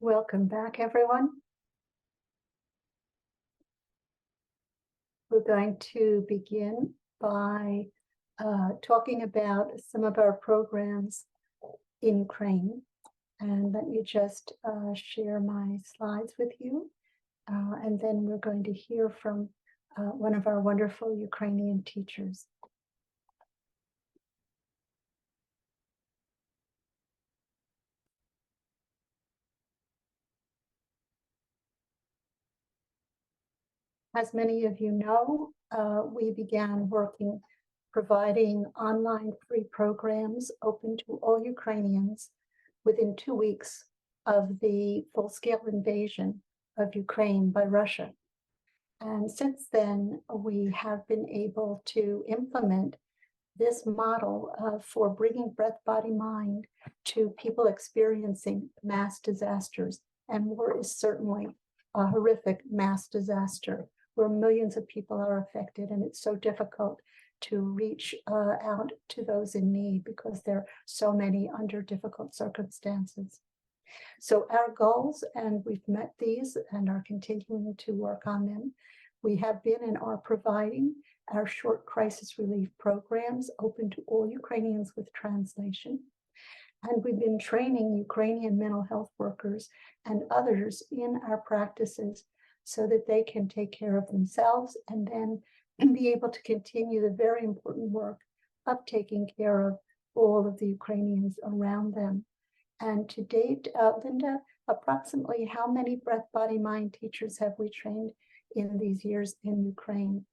Welcome back, everyone. We're going to begin by talking about some of our programs in Ukraine. And let me just share my slides with you. And then we're going to hear from one of our wonderful Ukrainian teachers. As many of you know, we began providing online free programs open to all Ukrainians within 2 weeks of the full-scale invasion of Ukraine by Russia. And since then, we have been able to implement this model for bringing breath, body, mind to people experiencing mass disasters. And war is certainly a horrific mass disaster where millions of people are affected, and it's so difficult to reach out to those in need because there are so many under difficult circumstances. So our goals, and we've met these and are continuing to work on them. We have been and are providing our short crisis relief programs open to all Ukrainians with translation. And we've been training Ukrainian mental health workers and others in our practices so that they can take care of themselves and then be able to continue the very important work of taking care of all of the Ukrainians around them. And to date, Linda, approximately how many breath, body, mind teachers have we trained in these years in Ukraine?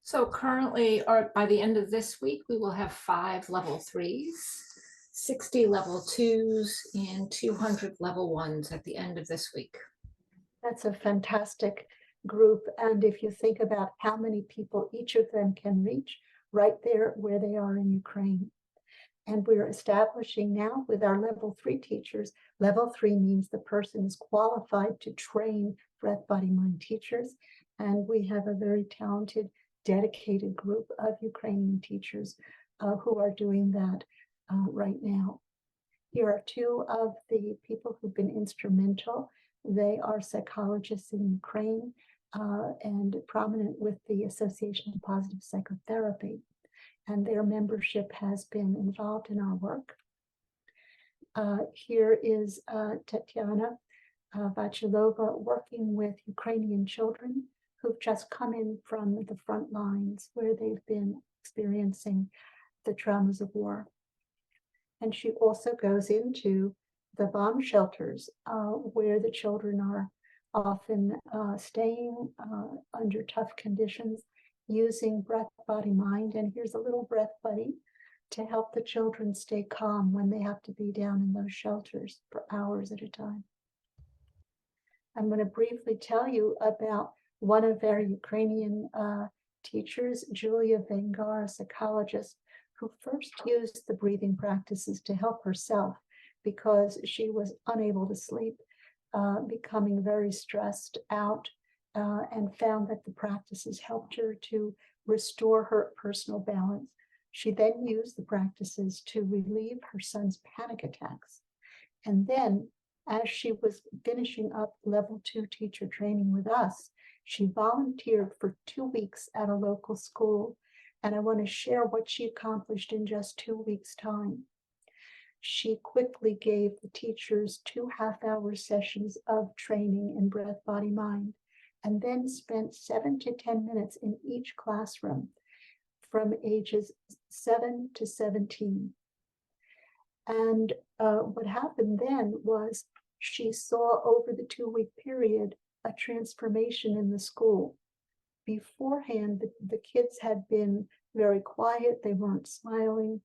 So currently, or by the end of this week, we will have 5 level 3s, 60 level 2s, and 200 level 1s at the end of this week. That's a fantastic group. And if you think about how many people each of them can reach right there where they are in Ukraine. And we're establishing now with our level 3 teachers, level 3 means the person is qualified to train breath, body, mind teachers. And we have a very talented, dedicated group of Ukrainian teachers who are doing that right now. Here are 2 of the people who've been instrumental. They are psychologists in Ukraine and prominent with the Association of Positive Psychotherapy. And their membership has been involved in our work. Here is Kateryna Vachilova working with Ukrainian children who've just come in from the front lines where they've been experiencing the traumas of war. And she also goes into the bomb shelters where the children are often staying under tough conditions, using breath, body, mind. And here's a little breath buddy to help the children stay calm when they have to be down in those shelters for hours at a time. I'm going to briefly tell you about one of our Ukrainian teachers, Julia Vengar, a psychologist, who first used the breathing practices to help herself because she was unable to sleep, becoming very stressed out, and found that the practices helped her to restore her personal balance. She then used the practices to relieve her son's panic attacks. And then, as she was finishing up level 2 teacher training with us, she volunteered for 2 weeks at a local school. And I want to share what she accomplished in just 2 weeks' time. She quickly gave the teachers 2 half-hour sessions of training in breath, body, mind, and then spent 7 to 10 minutes in each classroom from ages 7 to 17. And what happened then was she saw over the 2-week period a transformation in the school. Beforehand, the kids had been very quiet. They weren't smiling.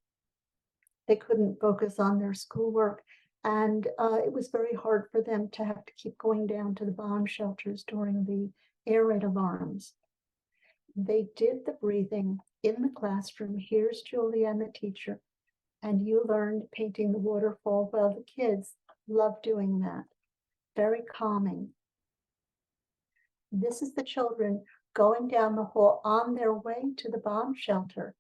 They couldn't focus on their schoolwork. And it was very hard for them to have to keep going down to the bomb shelters during the air raid alarms. They did the breathing in the classroom. Here's Julia and the teacher. And you learned painting the waterfall. Well, the kids love doing that. Very calming. This is the children going down the hall on their way to the bomb shelter.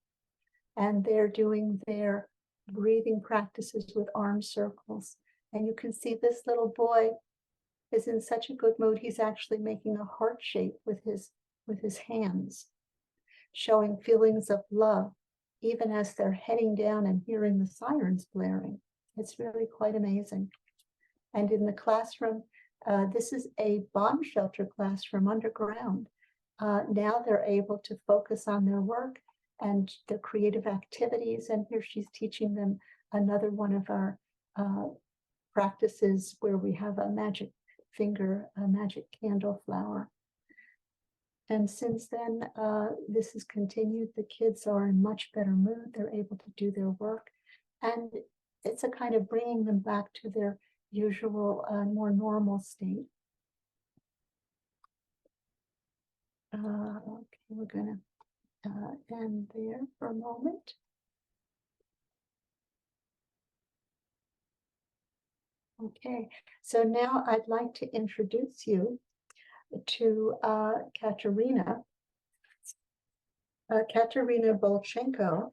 And they're doing their breathing practices with arm circles And you can see this little boy is in such a good mood. He's actually making a heart shape with his hands, showing feelings of love, even as they're heading down and hearing the sirens blaring. It's really quite amazing. And in the classroom, this is a bomb shelter classroom underground. Now they're able to focus on their work and their creative activities. And here she's teaching them another one of our practices where we have a magic finger, a magic candle flower. And since then, this has continued. The kids are in much better mood. They're able to do their work. And it's a kind of bringing them back to their usual, more normal state. Okay, we're going to end there for a moment. Okay, so now I'd like to introduce you to Kateryna. Kateryna Boichenko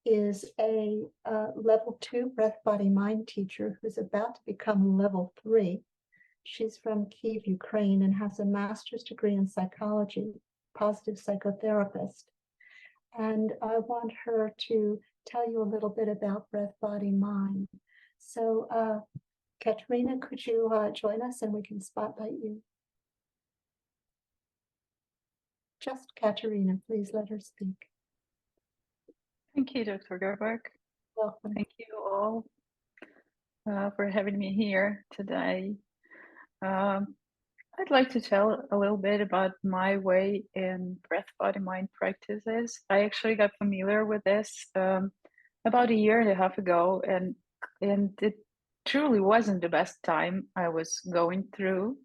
is a level 2 breath, body, mind teacher who's about to become level 3. She's from Kyiv, Ukraine, and has a master's degree in psychology, positive psychotherapist. And I want her to tell you a little bit about breath, body, mind. So, Kateryna, could you join us and we can spotlight you? Just Kateryna, please let her speak. Thank you, Dr. Gerberg. Welcome. Thank you all for having me here today. I'd like to tell a little bit about my way in breath, body, mind practices. I actually got familiar with this about a year and a half ago, and it truly wasn't the best time I was going through.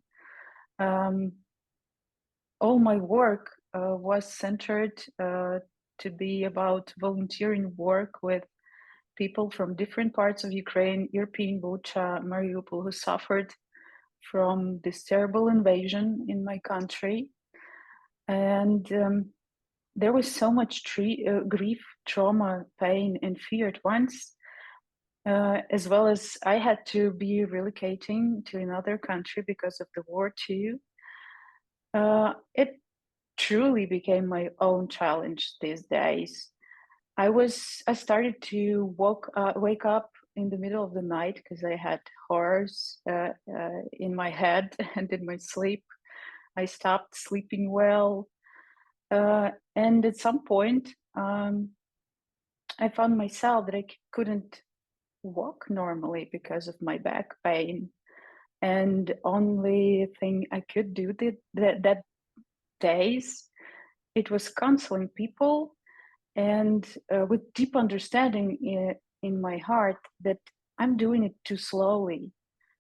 All my work was centered to be about volunteering work with people from different parts of Ukraine, European Bucha, Mariupol, who suffered from this terrible invasion in my country. And there was so much grief, trauma, pain, and fear at once, as well as I had to be relocating to another country because of the war too. It truly became my own challenge these days. I started to wake up in the middle of the night because I had horrors in my head and in my sleep. I stopped sleeping well. And at some point, I found myself that I couldn't walk normally because of my back pain. And only thing I could do that days, it was counseling people and with deep understanding in my heart that I'm doing it too slowly.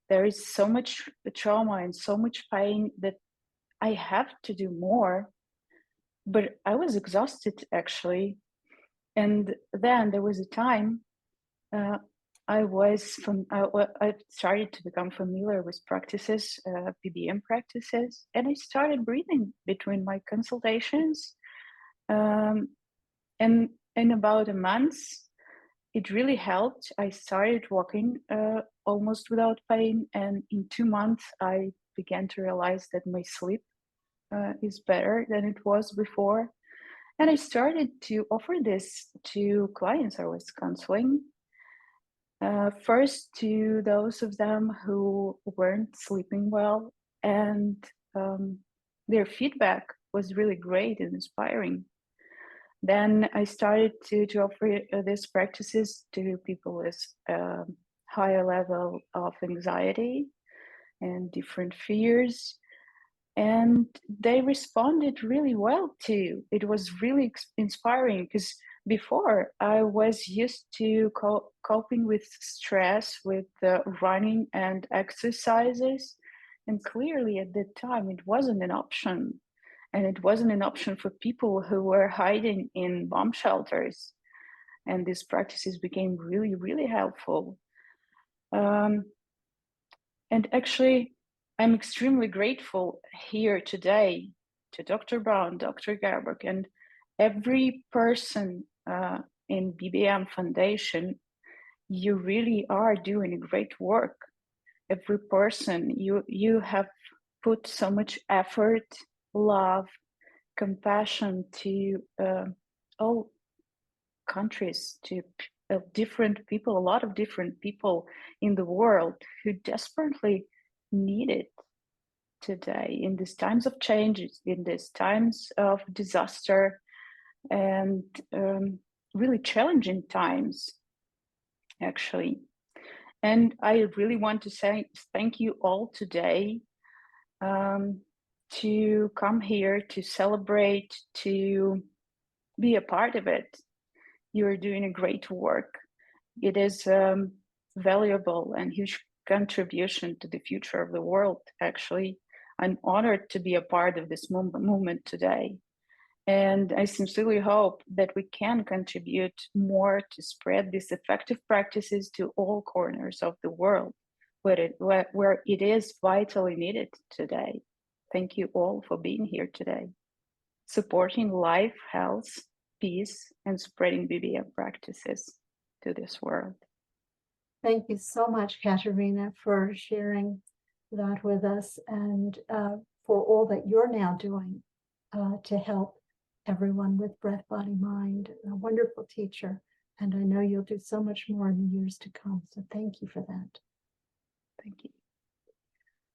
There is so much trauma and so much pain that I have to do more. But I was exhausted actually. And then there was a time I started to become familiar with practices, BBM practices, and I started breathing between my consultations. And in about a month, it really helped. I started walking almost without pain, and in 2 months, I began to realize that my sleep is better than it was before. And I started to offer this to clients I was counseling. First to those of them who weren't sleeping well, and their feedback was really great and inspiring. Then I started to offer these practices to people with higher level of anxiety and different fears. And they responded really well too. It was really inspiring because before I was used to coping with stress with running and exercises. And clearly at that time, it wasn't an option. And it wasn't an option for people who were hiding in bomb shelters. And these practices became really, really helpful. And actually, I'm extremely grateful here today to Dr. Brown, Dr. Gerberg, and every person in BBM Foundation you really are doing great work. Every person, you have put so much effort, love, compassion to all countries, to different people, a lot of different people in the world who desperately need it today in these times of changes, in these times of disaster, and really challenging times, actually. And I really want to say thank you all today to come here, to celebrate, to be a part of it. You're doing a great work. It is valuable and huge contribution to the future of the world, actually. I'm honored to be a part of this movement today. And I sincerely hope that we can contribute more to spread these effective practices to all corners of the world where it is vitally needed today. Thank you all for being here today, supporting life, health, peace, and spreading BBMF practices to this world. Thank you so much, Kateryna, for sharing that with us, and for all that you're now doing to help everyone with breath, body, mind. A wonderful teacher, and I know you'll do so much more in the years to come. So thank you for that. Thank you.